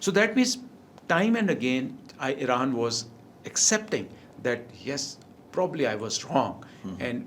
So that means time and again Iran was accepting that yes, probably I was wrong, and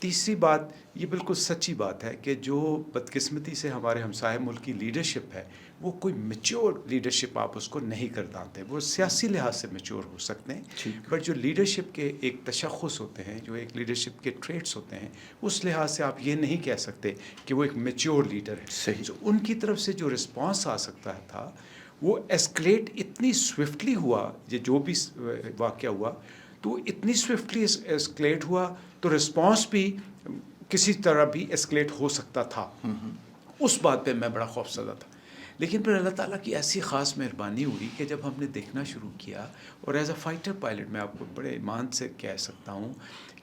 تیسری بات یہ بالکل سچی بات ہے کہ جو بدقسمتی سے ہمارے ہمسائے ملک کی لیڈرشپ ہے وہ کوئی میچور لیڈرشپ آپ اس کو نہیں کر دانتے. وہ سیاسی لحاظ سے میچور ہو سکتے ہیں بٹ جو لیڈرشپ کے ایک تشخص ہوتے ہیں, جو ایک لیڈرشپ کے ٹریٹس ہوتے ہیں, اس لحاظ سے آپ یہ نہیں کہہ سکتے کہ وہ ایک میچور لیڈر ہے. صحیح. ان کی طرف سے جو رسپانس آ سکتا تھا وہ ایسکلیٹ اتنی سوئفٹلی ہوا, یہ جو بھی واقعہ ہوا تو اتنی سوئفٹلی ایسکلیٹ ہوا تو رسپانس بھی کسی طرح بھی ایسکلیٹ ہو سکتا تھا. اس بات پہ میں بڑا خوف زدہ تھا. لیکن پھر اللہ تعالیٰ کی ایسی خاص مہربانی ہوئی کہ جب ہم نے دیکھنا شروع کیا, اور ایز اے فائٹر پائلٹ میں آپ کو بڑے ایمان سے کہہ سکتا ہوں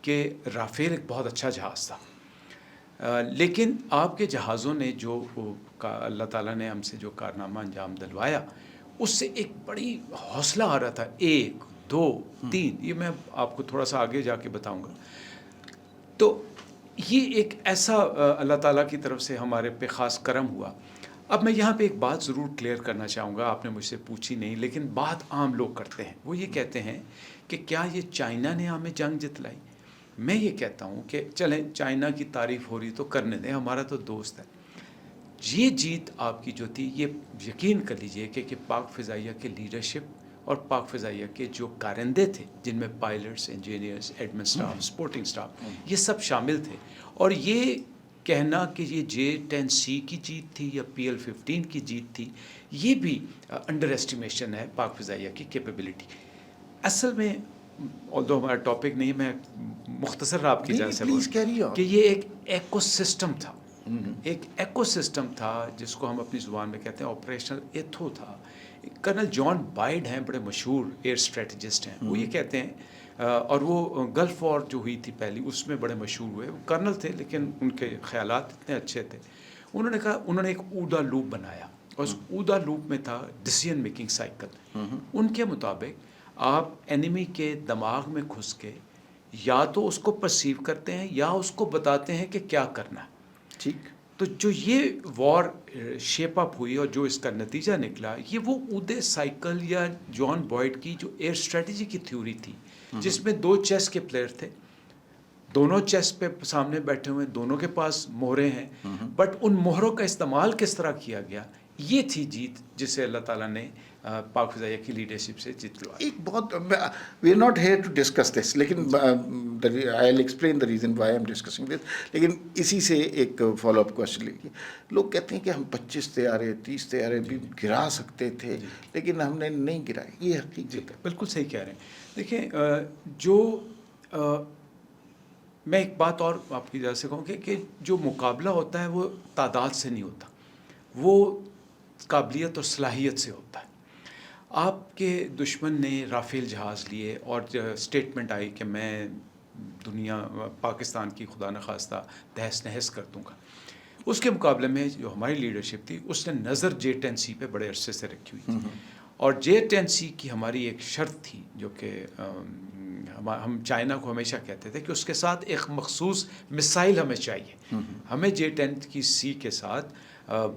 کہ رافیل ایک بہت اچھا جہاز تھا, لیکن آپ کے جہازوں نے جو اللہ تعالیٰ نے ہم سے جو کارنامہ انجام دلوایا اس سے ایک بڑی حوصلہ آ رہا تھا. 1 2 3 یہ میں آپ کو تھوڑا سا آگے جا کے بتاؤں گا. تو یہ ایک ایسا اللہ تعالیٰ کی طرف سے ہمارے پہ خاص کرم ہوا. اب میں یہاں پہ ایک بات ضرور کلیئر کرنا چاہوں گا, آپ نے مجھ سے پوچھی نہیں لیکن بات عام لوگ کرتے ہیں. وہ یہ کہتے ہیں کہ کیا یہ چائنا نے ہمیں جنگ جتلائی؟ میں یہ کہتا ہوں کہ چلیں چائنا کی تعریف ہو رہی تو کرنے دیں, ہمارا تو دوست ہے. یہ جیت آپ کی جو تھی یہ یقین کر لیجئے کہ پاک فضائیہ کے لیڈرشپ اور پاک فضائیہ کے جو کارندے تھے جن میں pilots, engineers, admin staff, supporting staff, یہ سب شامل تھے. اور یہ کہنا کہ یہ J-10C کی جیت تھی یا PL-15 کی جیت تھی, یہ بھی انڈر ایسٹیمیشن ہے پاک فضائیہ کی کیپیبلٹی. اصل میں although ہمارا ٹاپک نہیں, میں مختصر آپ کی جانب سے بولوں کہ یہ ایک ایکو سسٹم تھا. ایک ایکو سسٹم تھا جس کو ہم اپنی زبان میں کہتے ہیں آپریشنل ایتھو تھا. کرنل جان بائیڈ ہیں, بڑے مشہور ایئر اسٹریٹجسٹ ہیں, وہ یہ کہتے ہیں, اور وہ گلف وار جو ہوئی تھی پہلی اس میں بڑے مشہور ہوئے. وہ کرنل تھے لیکن ان کے خیالات اتنے اچھے تھے. انہوں نے کہا, انہوں نے ایک اوڈا لوپ بنایا اور اس اوڈا لوپ میں تھا ڈیسیژن میکنگ سائیکل. ان کے مطابق آپ اینیمی کے دماغ میں گھس کے یا تو اس کو پرسیو کرتے ہیں یا اس کو بتاتے ہیں کہ کیا کرنا ہے. ٹھیک. تو جو یہ وار شیپ اپ ہوئی اور جو اس کا نتیجہ نکلا, یہ وہ اودے سائیکل یا جان بوائڈ کی جو ایئر اسٹریٹجی کی تھیوری تھی, جس میں 2 چیس کے پلیئر تھے, دونوں چیس پہ سامنے بیٹھے ہوئے, دونوں کے پاس مہرے ہیں, بٹ ان مہروں کا استعمال کس طرح کیا گیا, یہ تھی جیت جسے اللہ تعالیٰ نے پاک فضائیہ کی لیڈرشپ سے جتلوایا. ایک بہت we are not here to discuss this, لیکن I will explain the reason why I am discussing this. لیکن اسی سے ایک فالو اپ کوشچن لیجیے. لوگ کہتے ہیں کہ ہم 25 طیارے 30 طیارے بھی گرا سکتے تھے لیکن ہم نے نہیں گرائے. یہ حقیقت ہے. بالکل صحیح کہہ رہے ہیں. دیکھیں جو میں ایک بات اور آپ کی وجہ سے کہوں کہ جو مقابلہ ہوتا ہے وہ تعداد سے نہیں ہوتا, وہ قابلیت اور صلاحیت سے ہوتا ہے. آپ کے دشمن نے رافیل جہاز لیے اور اسٹیٹمنٹ آئی کہ میں دنیا پاکستان کی خدا نخواستہ تہس نہس کر دوں گا. اس کے مقابلے میں جو ہماری لیڈرشپ تھی اس نے نظر J-10C پہ بڑے عرصے سے رکھی ہوئی تھی, اور J-10C کی ہماری ایک شرط تھی جو کہ ہم چائنا کو ہمیشہ کہتے تھے کہ اس کے ساتھ ایک مخصوص مسائل ہمیں چاہیے. ہمیں J-10C کے ساتھ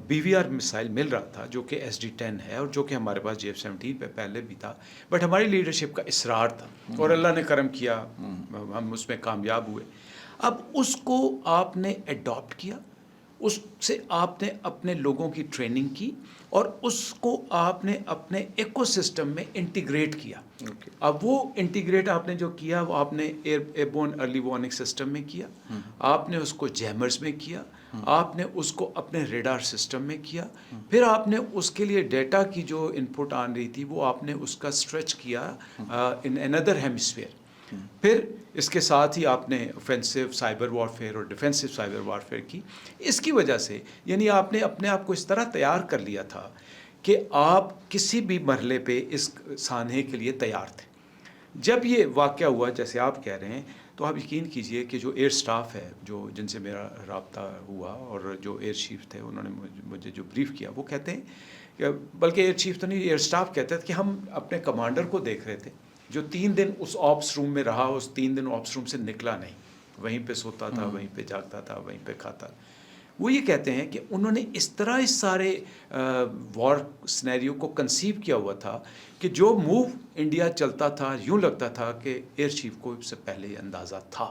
BVR مسائل مل رہا تھا جو کہ SD-10 ہے اور جو کہ ہمارے پاس J-17 پہ پہلے بھی تھا, بٹ ہماری لیڈرشپ کا اصرار تھا اور اللہ نے کرم کیا, ہم اس میں کامیاب ہوئے. اب اس کو آپ نے ایڈاپٹ کیا, اس سے آپ نے اپنے لوگوں کی ٹریننگ کی اور اس کو آپ نے اپنے ایکو سسٹم میں انٹیگریٹ کیا. اب وہ انٹیگریٹ آپ نے جو کیا وہ آپ نے ایئربورن ارلی وارننگ سسٹم میں کیا, آپ نے اس کو جیمرز میں کیا, آپ نے اس کو اپنے ریڈار سسٹم میں کیا, پھر آپ نے اس کے لیے ڈیٹا کی جو ان پٹ آن رہی تھی وہ آپ نے اس کا اسٹریچ کیا ان اندر ہیمسفیئر. پھر اس کے ساتھ ہی آپ نے اوفینسو سائبر وارفیئر اور ڈیفینسو سائبر وارفیئر کی. اس کی وجہ سے یعنی آپ نے اپنے آپ کو اس طرح تیار کر لیا تھا کہ آپ کسی بھی مرحلے پہ اس سانحے کے لیے تیار تھے. جب یہ واقعہ ہوا جیسے آپ کہہ رہے ہیں تو آپ یقین کیجئے کہ جو ایئر سٹاف ہے جو جن سے میرا رابطہ ہوا اور جو ایئر چیف تھے انہوں نے مجھے جو بریف کیا وہ کہتے ہیں کہ بلکہ ایئر چیف تو نہیں ایئر سٹاف کہتے تھے کہ ہم اپنے کمانڈر کو دیکھ رہے تھے جو 3 دن اس آپس روم میں رہا, اس 3 دن آپس روم سے نکلا نہیں, وہیں پہ سوتا تھا, وہیں پہ جاگتا تھا, وہیں پہ کھاتا. وہ یہ کہتے ہیں کہ انہوں نے اس طرح اس سارے وار سنیریو کو کنسیو کیا ہوا تھا کہ جو موو انڈیا چلتا تھا یوں لگتا تھا کہ ایئر چیف کو اس سے پہلے یہ اندازہ تھا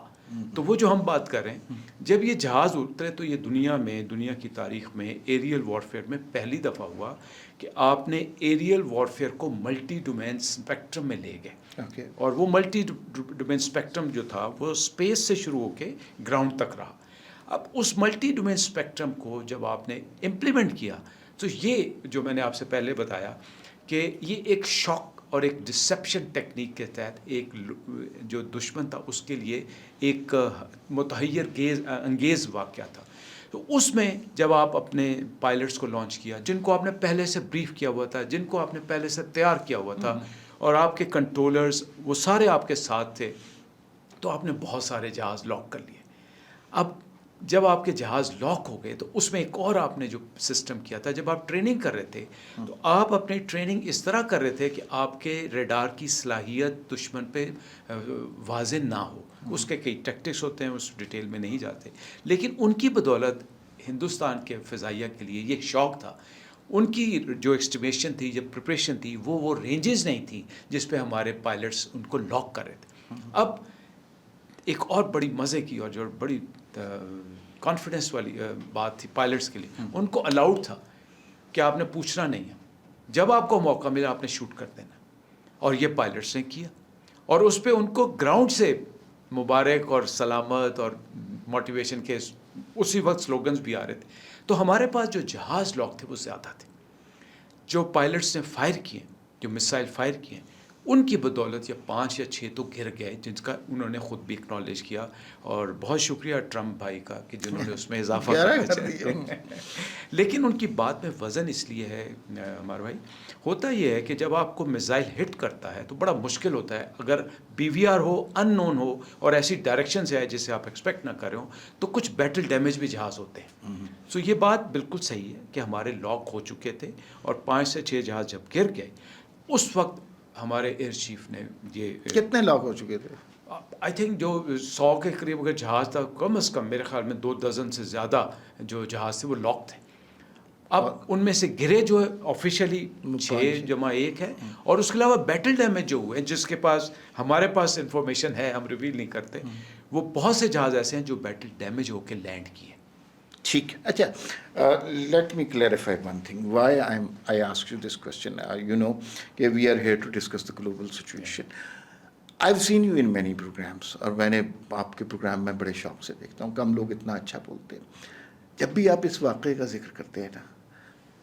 تو وہ جو ہم بات کر رہے ہیں، جب یہ جہاز اترے تو یہ دنیا کی تاریخ میں ایریل وارفیئر میں پہلی دفعہ ہوا کہ آپ نے ایریل وارفیئر کو ملٹی ڈومین اسپیکٹرم میں لے گئے، اور وہ ملٹی ڈومین اسپیکٹرم جو تھا وہ اسپیس سے شروع ہو کے گراؤنڈ تک رہا۔ اب اس ملٹی ڈومین اسپیکٹرم کو جب آپ نے امپلیمنٹ کیا تو یہ جو میں نے آپ سے پہلے بتایا کہ یہ ایک شاک اور ایک ڈسیپشن ٹیکنیک کے تحت ایک جو دشمن تھا اس کے لیے ایک متحیر انگیز واقعہ تھا۔ تو اس میں جب آپ اپنے پائلٹس کو لانچ کیا، جن کو آپ نے پہلے سے بریف کیا ہوا تھا، جن کو آپ نے پہلے سے تیار کیا ہوا تھا، اور آپ کے کنٹرولرز وہ سارے آپ کے ساتھ تھے، تو آپ نے بہت سارے جہاز لاک کر لیے۔ اب جب آپ کے جہاز لاک ہو گئے تو اس میں ایک اور آپ نے جو سسٹم کیا تھا، جب آپ ٹریننگ کر رہے تھے تو آپ اپنی ٹریننگ اس طرح کر رہے تھے کہ آپ کے ریڈار کی صلاحیت دشمن پہ واضح نہ ہو۔ اس کے کئی ٹیکٹکس ہوتے ہیں، اس ڈیٹیل میں نہیں جاتے، لیکن ان کی بدولت ہندوستان کے فضائیہ کے لیے یہ شوق تھا۔ ان کی جو ایسٹیمیشن تھی، جو پریپریشن تھی، وہ رینجز نہیں تھی جس پہ ہمارے پائلٹس ان کو لاک کر رہے تھے۔ اب ایک اور بڑی مزے کی اور جو بڑی کانفیڈنس والی بات تھی پائلٹس کے لیے، ان کو الاؤڈ تھا کہ آپ نے پوچھنا نہیں ہے، جب آپ کو موقع ملا آپ نے شوٹ کر دینا، اور یہ پائلٹس نے کیا، اور اس پہ ان کو گراؤنڈ سے مبارک اور سلامت اور موٹیویشن کے اسی وقت سلوگنز بھی آ رہے تھے۔ تو ہمارے پاس جو جہاز لاک تھے وہ زیادہ تھے، جو پائلٹس نے فائر کیے، جو مسائل فائر کیے، ان کی بدولت یہ 5 یا 6 تو گر گئے، جن کا انہوں نے خود بھی اکنالج کیا، اور بہت شکریہ ٹرمپ بھائی کا کہ جنہوں نے اس میں اضافہ کیا۔ لیکن ان کی بات میں وزن اس لیے ہے ہمارے بھائی، ہوتا یہ ہے کہ جب آپ کو میزائل ہٹ کرتا ہے تو بڑا مشکل ہوتا ہے، اگر پی وی آر ہو، ان نون ہو، اور ایسی ڈائریکشن سے آئے جسے آپ ایکسپیکٹ نہ کر رہے ہوں، تو کچھ بیٹل ڈیمیج بھی جہاز ہوتے ہیں۔ سو یہ بات بالکل صحیح ہے کہ ہمارے لاک ہو چکے تھے، اور 5 سے 6 جہاز جب گر گئے اس وقت ہمارے ایئر چیف نے یہ کتنے لاک ہو چکے تھے؟ آئی تھنک جو 100 کے قریب اگر جہاز تھا، کم از کم میرے خیال میں 2 درجن سے زیادہ جو جہاز تھے وہ لاک تھے۔ اب ان میں سے گرے جو ہے آفیشیلی 6+1 ہے، اور اس کے علاوہ بیٹل ڈیمیج جو ہوئے جس کے پاس ہمارے پاس انفارمیشن ہے، ہم ریویل نہیں کرتے، وہ بہت سے جہاز ایسے ہیں جو بیٹل ڈیمیج ہو کے لینڈ کیے۔ ٹھیک ہے، اچھا، let me clarify one thing why I ask you this question, you know کہ we are here to discuss the global situation. I have seen you in many programmes, اور میں نے آپ کے پروگرام میں بڑے شوق سے دیکھتا ہوں، کم لوگ اتنا اچھا بولتے ہیں۔ جب بھی آپ اس واقعے کا ذکر کرتے ہیں نا،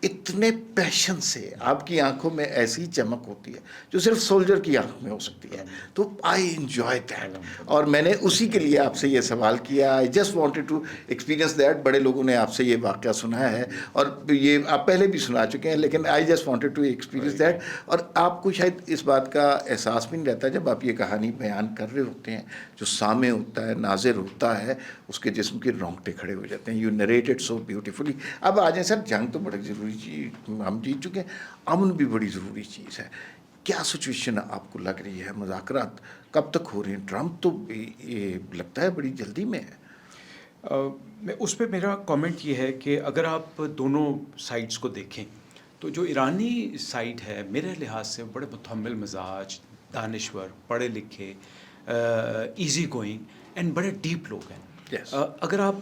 اتنے پیشن سے آپ کی آنکھوں میں ایسی چمک ہوتی ہے جو صرف سولجر کی آنکھ میں ہو سکتی ہے، تو آئی انجوائے دیٹ، اور میں نے اسی کے لیے آپ سے یہ سوال کیا۔ I just wanted to experience that. بڑے لوگوں نے آپ سے یہ واقعہ سنا ہے، اور یہ آپ پہلے بھی سنا چکے ہیں، لیکن I just wanted to experience that. اور آپ کو شاید اس بات کا احساس بھی نہیں رہتا جب آپ یہ کہانی بیان کر رہے ہوتے ہیں، جو سامع ہوتا ہے، ناظر ہوتا ہے، اس کے جسم کے رونگٹے کھڑے ہو جاتے ہیں۔ You narrated so beautifully. اب آ جائیں سر، جنگ تو بڑی ضروری چیز ہم جیت چکے ہیں، امن بھی بڑی ضروری چیز ہے۔ کیا سچویشن آپ کو لگ رہی ہے؟ مذاکرات کب تک ہو رہے ہیں؟ ٹرمپ تو یہ لگتا ہے بڑی جلدی میں ہے۔ میں اس پہ میرا کامنٹ یہ ہے کہ اگر آپ دونوں سائڈس کو دیکھیں تو جو ایرانی سائڈ ہے میرے لحاظ سے بڑے متحمل مزاج، دانشور، پڑھے لکھے، ایزی گوئنگ اینڈ بڑے ڈیپ لوگ ہیں۔ اگر آپ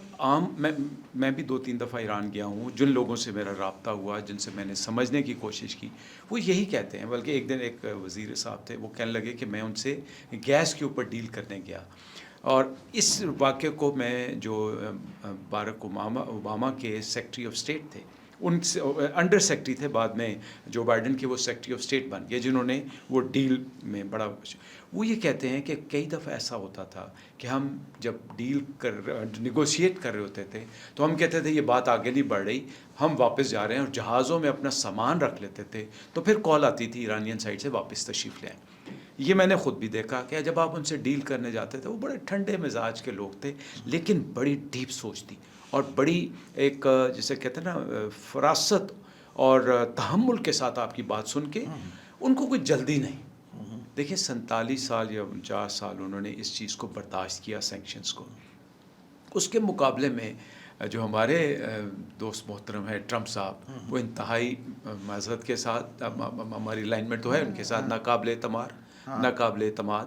میں بھی 2-3 دفعہ ایران گیا ہوں، جن لوگوں سے میرا رابطہ ہوا، جن سے میں نے سمجھنے کی کوشش کی، وہ یہی کہتے ہیں، بلکہ ایک دن ایک وزیر صاحب تھے، وہ کہنے لگے کہ میں ان سے گیس کے اوپر ڈیل کرنے گیا، اور اس واقعے کو میں جو بارک اوباما کے سیکرٹری آف اسٹیٹ تھے، ان سے انڈر سیکرٹری تھے، بعد میں جو بائیڈن کے وہ سیکرٹری آف اسٹیٹ بن گئے، جنہوں نے وہ ڈیل میں بڑا، وہ یہ کہتے ہیں کہ کئی دفعہ ایسا ہوتا تھا کہ ہم جب نیگوشیٹ کر رہے ہوتے تھے تو ہم کہتے تھے یہ بات آگے نہیں بڑھ رہی، ہم واپس جا رہے ہیں، اور جہازوں میں اپنا سامان رکھ لیتے تھے، تو پھر کال آتی تھی ایرانین سائڈ سے واپس تشریف لے آئیں۔ یہ میں نے خود بھی دیکھا کہ جب آپ ان سے ڈیل کرنے جاتے تھے، وہ بڑے ٹھنڈے مزاج کے لوگ تھے، لیکن بڑی ڈیپ سوچ تھی، اور بڑی ایک جسے کہتے ہیں نا فراست اور تحمل کے ساتھ آپ کی بات سن کے، ان کو کوئی جلدی نہیں۔ دیکھیں 47 سال یا 49 سال انہوں نے اس چیز کو برداشت کیا، سینکشنز کو۔ اس کے مقابلے میں جو ہمارے دوست محترم ہے ٹرمپ صاحب، وہ انتہائی معذرت کے ساتھ، ہماری الائنمنٹ تو ہے ان کے ساتھ، ناقابل اعتماد،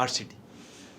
RCD,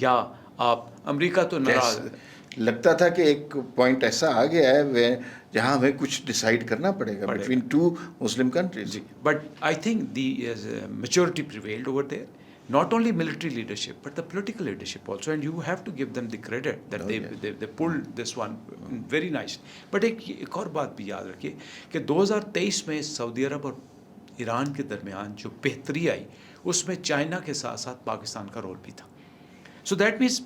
یا آپ امریکہ تو ناراض لگتا تھا کہ ایک پوائنٹ ایسا آ گیا ہے جہاں ہمیں کچھ ڈیسائیڈ کرنا پڑے گا between two Muslim countries. But I think the maturity prevailed over there. Not only military leadership, but the political leadership also, and you have to give them the credit that they pulled this one very nice. But ایک اور بات بھی یاد رکھیے کہ 2023 میں سعودی عرب اور ایران کے درمیان جو بہتری آئی اس میں چائنا کے ساتھ ساتھ پاکستان کا رول بھی تھا. So that means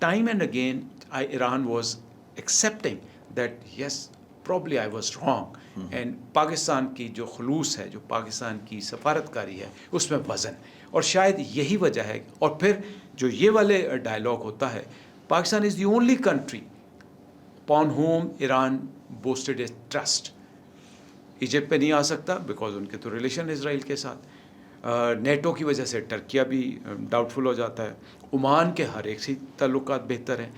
time and again Iran was accepting that yes, probably I was wrong. And Pakistan کی جو خلوص ہے, جو پاکستان کی سفارتکاری ہے, اس میں وزن. اور شاید یہی وجہ ہے. اور پھر جو یہ والے ڈائلاگ ہوتا ہے, Pakistan is the only country upon whom Iran boasted a trust. Egypt پہ نہیں آ سکتا بیکاز ان کے تو ریلیشن اسرائیل کے ساتھ. نیٹو کی وجہ سے ٹرکیہ بھی ڈاؤٹ فل ہو جاتا ہے. عمان کے ہر ایک سے تعلقات بہتر ہیں.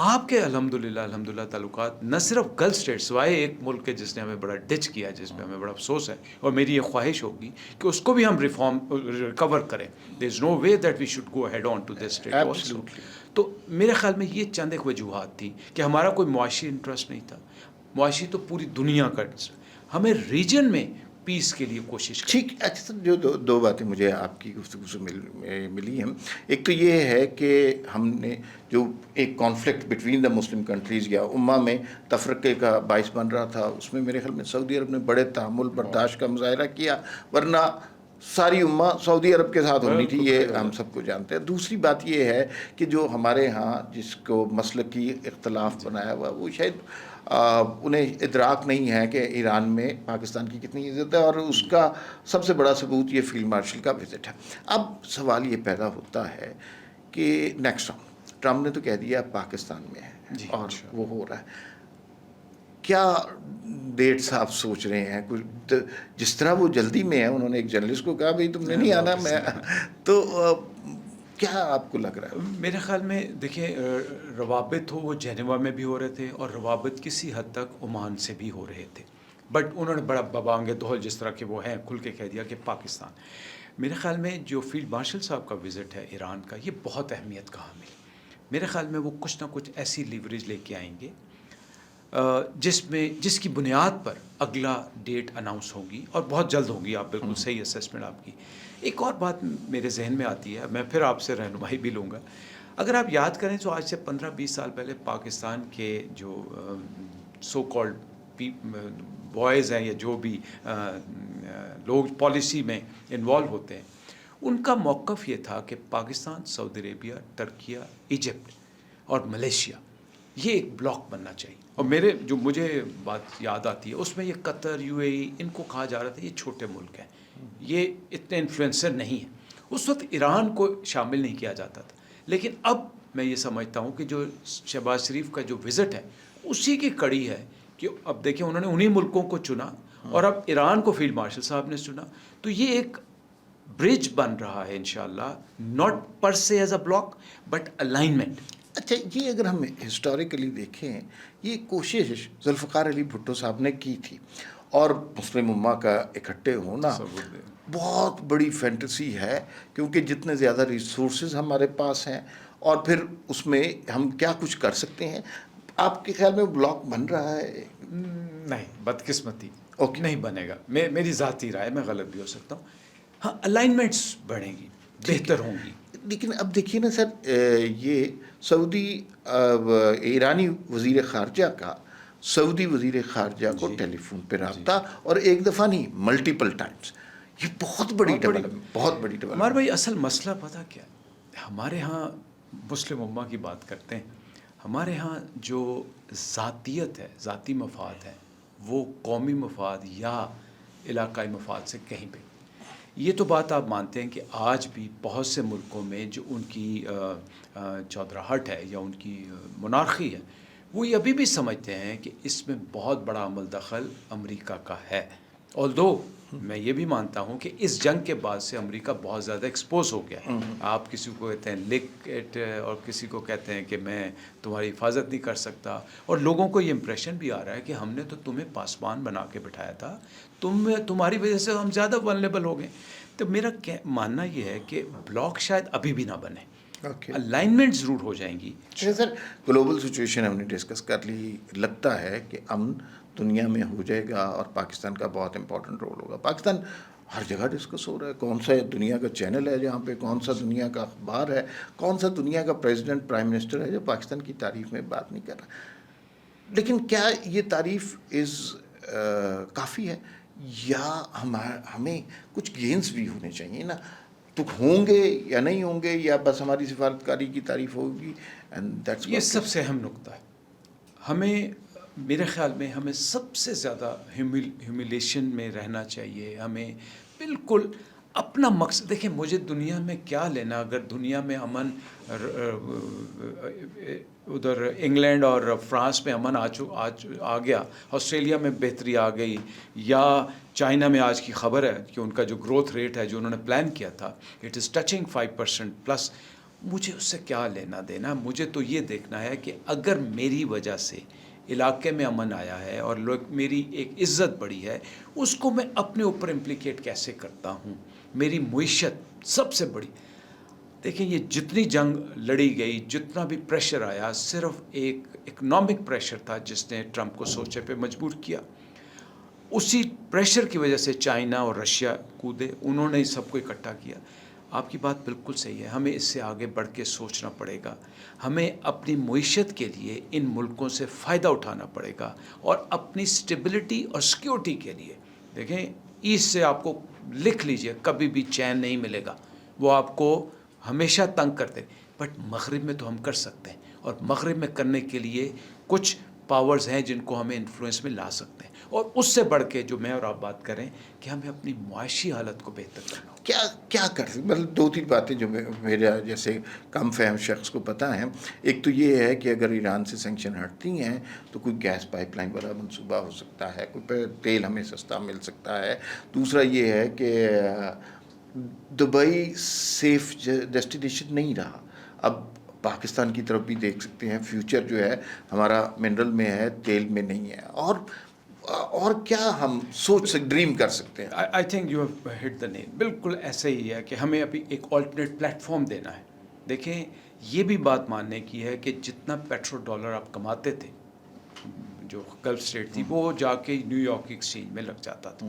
آپ کے الحمدللہ تعلقات نہ صرف گلف اسٹیٹ سوائے ایک ملک کے جس نے ہمیں بڑا ڈچ کیا, جس پہ ہمیں بڑا افسوس ہے, اور میری یہ خواہش ہوگی کہ اس کو بھی ہم ریکور کریں. There is no way that we should go head on to this state also. تو میرے خیال میں یہ چند ایک وجوہات تھی کہ ہمارا کوئی معاشی انٹرسٹ نہیں تھا. معاشی تو پوری دنیا کا انٹرسٹ, ہمیں ریجن میں پیس کے لیے کوشش کریں. ٹھیک. اچھا, جو دو باتیں مجھے آپ کی گفتگو سے ملی ہیں. ایک تو یہ ہے کہ ہم نے جو ایک conflict between the Muslim countries یا امہ میں تفرقے کا باعث بن رہا تھا, اس میں میرے خیال میں سعودی عرب نے بڑے تحمل برداشت کا مظاہرہ کیا, ورنہ ساری امہ سعودی عرب کے ساتھ ہونی تھی, یہ ہم سب کو جانتے ہیں. دوسری بات یہ ہے کہ جو ہمارے ہاں جس کو مسلکی اختلاف بنایا ہوا, وہ شاید انہیں ادراک نہیں ہے کہ ایران میں پاکستان کی کتنی عزت ہے, اور اس کا سب سے بڑا ثبوت یہ فیلڈ مارشل کا وزٹ ہے. اب سوال یہ پیدا ہوتا ہے کہ نیکسٹ ٹرمپ نے تو کہہ دیا پاکستان میں ہے اور وہ ہو رہا ہے. کیا ڈیٹس آپ سوچ رہے ہیں؟ کچھ جس طرح وہ جلدی میں ہے, انہوں نے ایک جرنلسٹ کو کہا بھائی تم نے نہیں آنا, میں تو کیا آپ کو لگ رہا ہے؟ میرے خیال میں دیکھیں, روابط وہ جنیوا میں بھی ہو رہے تھے اور روابط کسی حد تک عمان سے بھی ہو رہے تھے, بٹ انہوں نے بڑا ببانگ دہل جس طرح کے وہ ہیں کھل کے کہہ دیا کہ پاکستان. میرے خیال میں جو فیلڈ مارشل صاحب کا وزٹ ہے ایران کا, یہ بہت اہمیت کا حامل. میرے خیال میں وہ کچھ نہ کچھ ایسی لیوریج لے کے آئیں گے جس کی بنیاد پر اگلا ڈیٹ اناؤنس ہوگی, اور بہت جلد ہوگی. آپ بالکل صحیح اسیسمنٹ آپ کی. ایک اور بات میرے ذہن میں آتی ہے, میں پھر آپ سے رہنمائی بھی لوں گا. اگر آپ یاد کریں تو آج سے 15-20 سال پہلے پاکستان کے جو سو کالڈ بوائز ہیں یا جو بھی لوگ پالیسی میں انوالو ہوتے ہیں, ان کا موقف یہ تھا کہ پاکستان, سعودی عربیہ, ٹرکیہ, ایجپٹ اور ملیشیا یہ ایک بلاک بننا چاہیے. اور مجھے بات یاد آتی ہے اس میں یہ قطر, UAE, ان کو کہا جا رہا تھا یہ چھوٹے ملک ہیں, یہ اتنے انفلوئنسر نہیں ہیں. اس وقت ایران کو شامل نہیں کیا جاتا تھا. لیکن اب میں یہ سمجھتا ہوں کہ جو شہباز شریف کا جو وزٹ ہے اسی کی کڑی ہے کہ اب دیکھیں انہوں نے انہی ملکوں کو چنا, اور اب ایران کو فیلڈ مارشل صاحب نے چنا. تو یہ ایک برج بن رہا ہے انشاءاللہ, ناٹ پر سے as a block but alignment. اچھا, یہ اگر ہم ہسٹوریکلی دیکھیں, یہ کوشش ذوالفقار علی بھٹو صاحب نے کی تھی, اور مسلم امہ کا اکٹھے ہونا بہت بڑی فینٹیسی ہے, کیونکہ جتنے زیادہ ریسورسز ہمارے پاس ہیں اور پھر اس میں ہم کیا کچھ کر سکتے ہیں. آپ کے خیال میں بلاک بن رہا ہے؟ نہیں, بدقسمتی نہیں بنے گا. میری ذاتی رائے, میں غلط بھی ہو سکتا ہوں. ہاں, الائنمنٹس بڑھیں گی, بہتر ہوں گی. لیکن اب دیکھیے نا سر, یہ سعودی ایرانی وزیر خارجہ کا سعودی وزیر خارجہ کو ٹیلی فون پہ رابطہ, اور ایک دفعہ نہیں, ملٹیپل ٹائمز. یہ بہت بڑی ڈیولپمنٹ. ہمارے بھائی اصل مسئلہ پتہ کیا ہے, ہمارے ہاں مسلم امہ کی بات کرتے ہیں, ہمارے ہاں جو ذاتیت ہے, ذاتی مفاد ہے, وہ قومی مفاد یا علاقائی مفاد سے کہیں پہ. یہ تو بات آپ مانتے ہیں کہ آج بھی بہت سے ملکوں میں جو ان کی چودراہٹ ہے یا ان کی monarchy ہے, وہ یہ ابھی بھی سمجھتے ہیں کہ اس میں بہت بڑا عمل دخل امریکہ کا ہے. although میں یہ بھی مانتا ہوں کہ اس جنگ کے بعد سے امریکہ بہت زیادہ ایکسپوز ہو گیا ہے. آپ کسی کو کہتے ہیں لک اٹ, اور کسی کو کہتے ہیں کہ میں تمہاری حفاظت نہیں کر سکتا, اور لوگوں کو یہ امپریشن بھی آ رہا ہے کہ ہم نے تو تمہیں پاسبان بنا کے بٹھایا تھا, تمہاری وجہ سے ہم زیادہ ولنریبل ہو گئے. تو میرا ماننا یہ ہے کہ بلاک شاید ابھی بھی نہ بنے, الائنمنٹ ضرور ہو جائیں گی. سر گلوبل سچویشن ہم نے ڈسکس کر لی, لگتا ہے کہ امن دنیا میں ہو جائے گا اور پاکستان کا بہت امپورٹنٹ رول ہوگا. پاکستان ہر جگہ ڈسکس ہو رہا ہے, کون سا دنیا کا چینل ہے جہاں پہ, کون سا دنیا کا اخبار ہے, کون سا دنیا کا پریزیڈنٹ پرائم منسٹر ہے جو پاکستان کی تعریف میں بات نہیں کر رہا. لیکن کیا یہ تعریف کافی ہے, یا ہمیں کچھ گینز بھی ہونے چاہیے نا؟ تو ہوں گے یا نہیں ہوں گے, یا بس ہماری سفارتکاری کی تعریف ہوگی؟ یہ سب سے اہم نقطہ ہے. ہمیں, میرے خیال میں ہمیں سب سے زیادہ ہیوملیشن میں رہنا چاہیے. ہمیں بالکل اپنا مقصد دیکھیں, مجھے دنیا میں کیا لینا اگر دنیا میں امن, ادھر انگلینڈ اور فرانس میں امن آ گیا, آسٹریلیا میں بہتری آ گئی, یا چائنا میں آج کی خبر ہے کہ ان کا جو گروتھ ریٹ ہے جو انہوں نے پلان کیا تھا اٹ از ٹچنگ 5% پلس. مجھے اس سے کیا لینا دینا؟ مجھے تو یہ دیکھنا ہے کہ اگر میری وجہ سے علاقے میں امن آیا ہے اور لوگ میری ایک عزت بڑھی ہے, اس کو میں اپنے اوپر امپلیکیٹ کیسے کرتا ہوں. میری معیشت سب سے بڑی, دیکھیں یہ جتنی جنگ لڑی گئی, جتنا بھی پریشر آیا, صرف ایک اکنامک پریشر تھا جس نے ٹرمپ کو سوچے پہ مجبور کیا. اسی پریشر کی وجہ سے چائنا اور رشیا کودے, انہوں نے سب کو اکٹھا کیا. آپ کی بات بالکل صحیح ہے, ہمیں اس سے آگے بڑھ کے سوچنا پڑے گا. ہمیں اپنی معیشت کے لیے ان ملکوں سے فائدہ اٹھانا پڑے گا, اور اپنی اسٹیبلٹی اور سیکیورٹی کے لیے. دیکھیں ایسٹ سے آپ کو لکھ لیجئے, کبھی بھی چین نہیں ملے گا, وہ آپ کو ہمیشہ تنگ کرتے. بٹ مغرب میں تو ہم کر سکتے ہیں, اور مغرب میں کرنے کے لیے کچھ پاورز ہیں جن کو ہمیں انفلوئنس میں لا سکتے ہیں. اور اس سے بڑھ کے جو میں اور آپ بات کریں کہ ہمیں اپنی معاشی حالت کو بہتر کرنا. کیا کر سکتے, مطلب 2-3 باتیں جو میرے جیسے کم فہم شخص کو پتہ ہیں. ایک تو یہ ہے کہ اگر ایران سے سینکشن ہٹتی ہیں تو کوئی گیس پائپ لائن والا منصوبہ ہو سکتا ہے, کوئی تیل ہمیں سستا مل سکتا ہے. دوسرا یہ ہے کہ دبئی سیف ڈیسٹینیشن نہیں رہا, اب پاکستان کی طرف بھی دیکھ سکتے ہیں. فیوچر جو ہے ہمارا منرل میں ہے, تیل میں نہیں ہے. اور کیا ہم ڈریم کر سکتے ہیں؟ آئی تھنک یو ہیو ہٹ دا نیم. بالکل ایسے ہی ہے کہ ہمیں ابھی ایک آلٹرنیٹ پلیٹ فارم دینا ہے. دیکھیں یہ بھی بات ماننے کی ہے کہ جتنا پیٹرول ڈالر آپ کماتے تھے, جو گلف اسٹیٹ تھی, وہ جا کے نیو یارک ایکسچینج میں لگ جاتا تھا.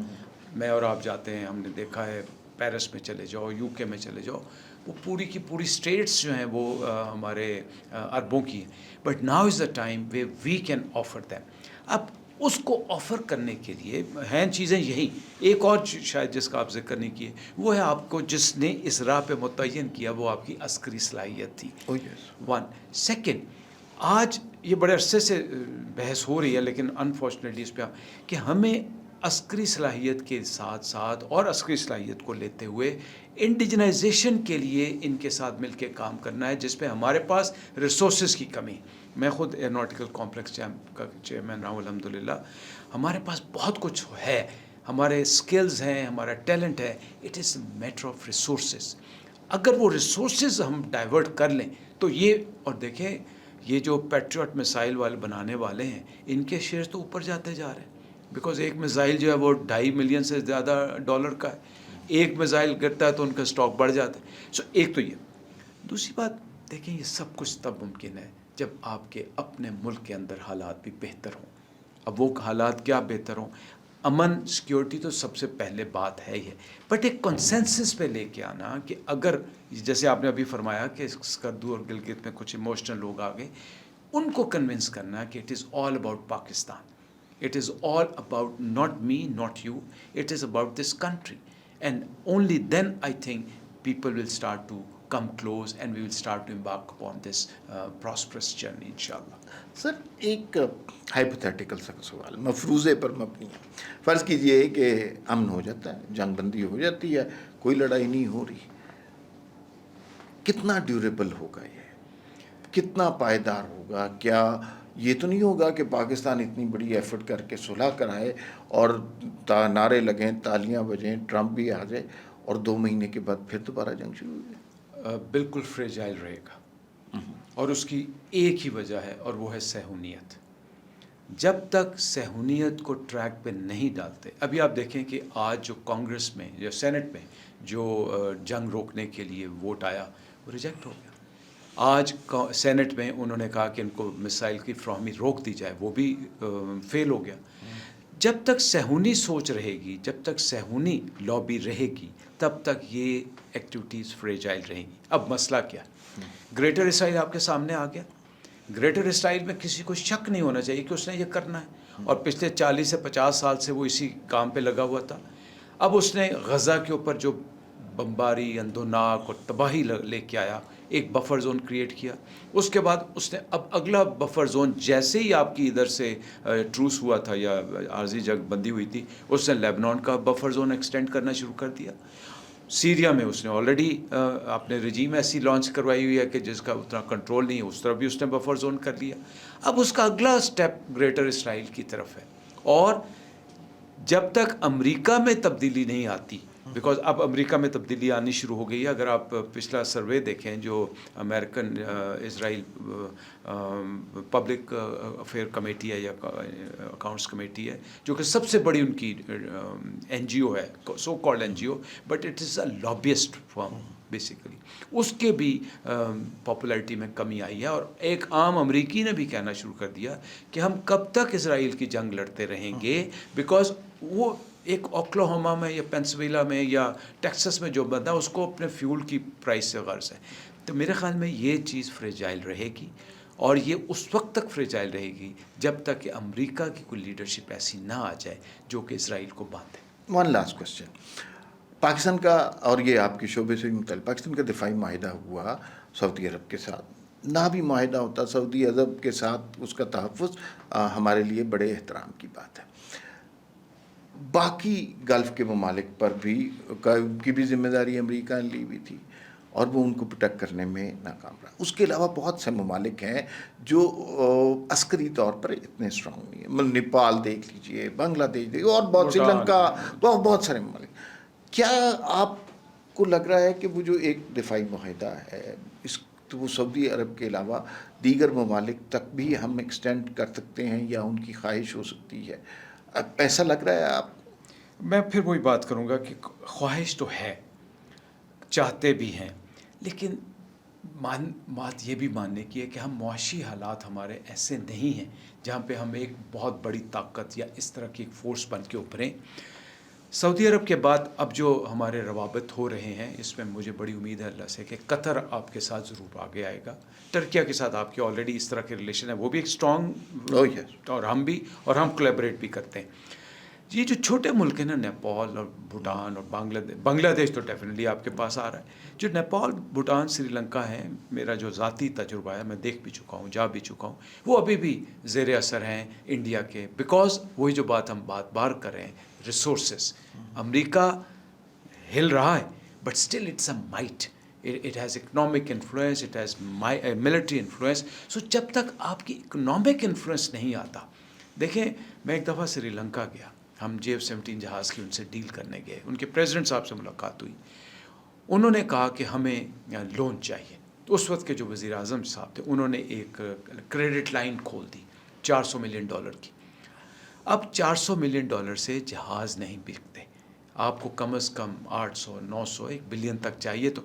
میں اور آپ جاتے ہیں, ہم نے دیکھا ہے, پیرس میں چلے جاؤ, یو کے میں چلے جاؤ, وہ پوری کی پوری اسٹیٹس جو ہیں وہ ہمارے عربوں کی ہیں. But now is the time way we can offer them. اب اس کو آفر کرنے کے لیے ہیں چیزیں یہی. ایک اور شاید جس کا آپ ذکر نہیں کیے, وہ ہے آپ کو جس نے اس راہ پہ متعین کیا, وہ آپ کی عسکری صلاحیت تھی. ون سیکنڈ, آج یہ بڑے عرصے سے بحث ہو رہی ہے, لیکن انفارچونیٹلی اس پہ کہ ہمیں عسکری صلاحیت کے ساتھ ساتھ اور عسکری صلاحیت کو لیتے ہوئے انڈیجنائزیشن کے لیے ان کے ساتھ مل کے کام کرنا ہے, جس پہ ہمارے پاس ریسورسز کی کمی. میں خود ایئروناٹیکل کمپلیکس کا چیئرمین رہا ہوں الحمدللہ. ہمارے پاس بہت کچھ ہے, ہمارے اسکلز ہیں, ہمارا ٹیلنٹ ہے. It is a matter of resources. اگر وہ ریسورسز ہم ڈائیورٹ کر لیں تو یہ, اور دیکھیں یہ جو پیٹریوٹ میسائل والے بنانے والے ہیں, ان کے شیئر تو اوپر جاتے جا رہے ہیں. بیکاز ایک میزائل جو ہے وہ $2.5 ملین سے زیادہ ڈالر کا ہے. ایک میزائل گرتا ہے تو ان کا اسٹاک بڑھ جاتا ہے. سو ایک تو یہ. دوسری بات دیکھیں, یہ سب کچھ تب ممکن ہے جب آپ کے اپنے ملک کے اندر حالات بھی بہتر ہوں. اب وہ حالات کیا بہتر ہوں؟ امن سیکیورٹی تو سب سے پہلے بات ہے ہی ہے, بٹ ایک کنسنسس پہ لے کے آنا کہ اگر جیسے آپ نے ابھی فرمایا کہ سکردو اور گلگت میں کچھ ایموشنل لوگ آ گئے, ان کو کنونس کرنا کہ it is all about Pakistan. It is all about not me, not you. It is about this country. And only then I think people will start to come close and we will start to embark upon this prosperous journey, inshallah. سر ایک hypothetical سا سوال مفروضے پر مبنی ہے. فرض کیجئے کہ امن ہو جاتا ہے, جنگ بندی ہو جاتی ہے, کوئی لڑائی نہیں ہو رہی, کتنا ڈیوریبل ہوگا یہ, کتنا پائیدار ہوگا؟ کیا یہ تو نہیں ہوگا کہ پاکستان اتنی بڑی ایفرٹ کر کے صلح کرائے اور نعرے لگیں, تالیاں بجیں, ٹرمپ بھی آ جائے اور 2 مہینے کے بعد پھر دوبارہ جنگ شروع ہو جائے؟ بالکل فریجائل رہے گا, اور اس کی ایک ہی وجہ ہے, اور وہ ہے صہیونیت. جب تک صہیونیت کو ٹریک پہ نہیں ڈالتے, ابھی آپ دیکھیں کہ آج جو کانگریس میں یا سینٹ میں جو جنگ روکنے کے لیے ووٹ آیا, وہ ریجیکٹ ہو گیا. آج سینٹ میں انہوں نے کہا کہ ان کو میسائل کی فراہمی روک دی جائے، وہ بھی فیل ہو گیا۔ جب تک صہیونی سوچ رہے گی، جب تک صہیونی لابی رہے گی، تب تک یہ ایکٹیویٹیز فریجائل رہیں گی۔ اب مسئلہ کیا؟ گریٹر اسرائیل آپ کے سامنے آ گیا۔ گریٹر اسرائیل میں کسی کو شک نہیں ہونا چاہیے کہ اس نے یہ کرنا ہے، اور پچھلے 40 سے 50 سال سے وہ اسی کام پہ لگا ہوا تھا۔ اب اس نے غزہ کے اوپر جو بمباری، اندھوناک اور تباہی لے کے آیا، ایک بفر زون کریٹ کیا۔ اس کے بعد اس نے اب اگلا بفر زون، جیسے ہی آپ کی ادھر سے ٹروس ہوا تھا یا عارضی جنگ بندی ہوئی تھی، اس نے لیبنان کا بفر زون ایکسٹینڈ کرنا شروع کر دیا۔ سیریا میں اس نے آلریڈی اپنے رجیم ایسی لانچ کروائی ہوئی ہے کہ جس کا اتنا کنٹرول نہیں ہے، اس طرف بھی اس نے بفر زون کر لیا۔ اب اس کا اگلا سٹیپ گریٹر اسرائیل کی طرف ہے، اور جب تک امریکہ میں تبدیلی نہیں آتی، بیکاز اب امریکہ میں تبدیلی آنی شروع ہو گئی ہے۔ اگر آپ پچھلا سروے دیکھیں جو امریکن اسرائیل پبلک افیئر کمیٹی ہے یا اکاؤنٹس کمیٹی ہے، جو کہ سب سے بڑی ان کی این جی او ہے، so called N G O, but it is a lobbyist firm basically, اس کے بھی پاپولیرٹی میں کمی آئی ہے، اور ایک عام امریکی نے بھی کہنا شروع کر دیا کہ ہم کب تک اسرائیل کی جنگ لڑتے رہیں گے، بیکاز وہ ایک اوکلاہوما میں یا پینسلوانیا میں یا ٹیکسس میں جو بندہ، اس کو اپنے فیول کی پرائس سے غرض ہے۔ تو میرے خیال میں یہ چیز فریجائل رہے گی، اور یہ اس وقت تک فریجائل رہے گی جب تک کہ امریکہ کی کوئی لیڈرشپ ایسی نہ آ جائے جو کہ اسرائیل کو باندھے۔ ون لاسٹ کوسچن، پاکستان کا، اور یہ آپ کے شعبے سے متعلق، پاکستان کا دفاعی معاہدہ ہوا سعودی عرب کے ساتھ، نہ بھی معاہدہ ہوتا سعودی عرب کے ساتھ اس کا تحفظ ہمارے لیے بڑے احترام کی بات ہے۔ باقی گلف کے ممالک پر بھی کی بھی ذمہ داری امریکہ نے لی ہوئی تھی، اور وہ ان کو پروٹیکٹ کرنے میں ناکام رہا۔ اس کے علاوہ بہت سے ممالک ہیں جو عسکری طور پر اتنے اسٹرانگ نہیں ہیں، نیپال دیکھ لیجئے، بنگلہ دیش دیکھیے، اور بہت سری لنکا، بہت سارے ممالک۔ کیا آپ کو لگ رہا ہے کہ وہ جو ایک دفاعی معاہدہ ہے، اس تو وہ سعودی عرب کے علاوہ دیگر ممالک تک بھی ہم ایکسٹینڈ کر سکتے ہیں، یا ان کی خواہش ہو سکتی ہے؟ ایسا لگ رہا ہے آپ؟ میں پھر وہی بات کروں گا کہ خواہش تو ہے، چاہتے بھی ہیں، لیکن بات یہ بھی ماننے کی ہے کہ ہم معاشی حالات ہمارے ایسے نہیں ہیں جہاں پہ ہم ایک بہت بڑی طاقت یا اس طرح کی ایک فورس بن کے ابھریں۔ سعودی عرب کے بعد اب جو ہمارے روابط ہو رہے ہیں، اس میں مجھے بڑی امید ہے اللہ سے کہ قطر آپ کے ساتھ ضرور آگے آئے گا۔ ٹرکیہ کے ساتھ آپ کے آلریڈی اس طرح کے ریلیشن ہے، وہ بھی ایک اسٹرانگ، اور ہم بھی، اور ہم کولیبریٹ بھی کرتے ہیں۔ یہ جو چھوٹے ملک ہیں نا، نیپال اور بھوٹان اور بنگلہ دیش تو ڈیفینیٹلی آپ کے پاس آ رہا ہے۔ جو نیپال، بھوٹان، سری لنکا ہے، میرا جو ذاتی تجربہ ہے، میں دیکھ بھی چکا ہوں، جا بھی چکا ہوں، وہ ابھی بھی زیر اثر ہیں انڈیا کے، بیکاز وہی جو بات ہم بار کر رہے ہیں، ریسورسز۔ امریکہ ہل رہا ہے، but still it's a might, it has economic influence, it has military influence. So جب تک آپ کی اکنامک انفلوئنس نہیں آتا، دیکھیں میں ایک دفعہ سری لنکا گیا، ہم JF-17 جہاز کی ان سے ڈیل کرنے گئے، ان کے پریزیڈنٹ صاحب سے ملاقات ہوئی، انہوں نے کہا کہ ہمیں لون چاہیے۔ تو اس وقت کے جو وزیر اعظم صاحب تھے، انہوں نے ایک کریڈٹ لائن کھول دی $400 ملین کی۔ اب $400 ملین سے جہاز نہیں بکتے، آپ کو کم از کم 800، 900، 1 بلین تک چاہیے۔ تو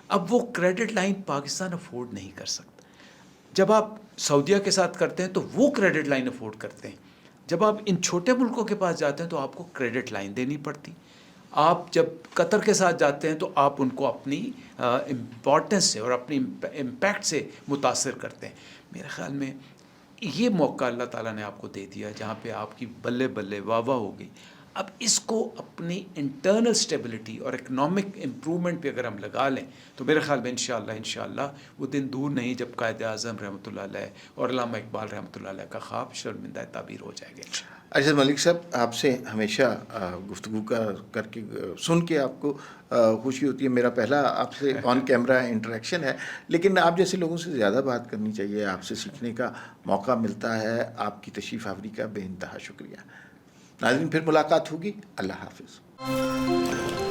اب وہ کریڈٹ لائن پاکستان افورڈ نہیں کر سکتا۔ جب آپ سعودیہ کے ساتھ کرتے ہیں تو وہ کریڈٹ لائن افورڈ کرتے ہیں، جب آپ ان چھوٹے ملکوں کے پاس جاتے ہیں تو آپ کو کریڈٹ لائن دینی پڑتی۔ آپ جب قطر کے ساتھ جاتے ہیں تو آپ ان کو اپنی امپورٹنس سے اور اپنی امپیکٹ سے متاثر کرتے ہیں۔ میرے خیال میں یہ موقع اللہ تعالیٰ نے آپ کو دے دیا جہاں پہ آپ کی بلے بلے واہ واہ ہو گئی۔ اب اس کو اپنی انٹرنل سٹیبلٹی اور اکنامک امپرومنٹ پہ اگر ہم لگا لیں تو میرے خیال میں انشاءاللہ وہ دن دور نہیں جب قائد اعظم رحمۃ اللہ علیہ اور علامہ اقبال رحمۃ اللہ علیہ کا خواب شرمندہ تعبیر ہو جائے گا۔ ارشد ملک صاحب، آپ سے ہمیشہ گفتگو کر کے سن کے آپ کو خوشی ہوتی ہے۔ میرا پہلا آپ سے آن کیمرہ انٹریکشن ہے، لیکن آپ جیسے لوگوں سے زیادہ بات کرنی چاہیے، آپ سے سیکھنے کا موقع ملتا ہے۔ آپ کی تشریف آوری کا بے انتہا شکریہ۔ ناظرین، پھر ملاقات ہوگی۔ اللہ حافظ۔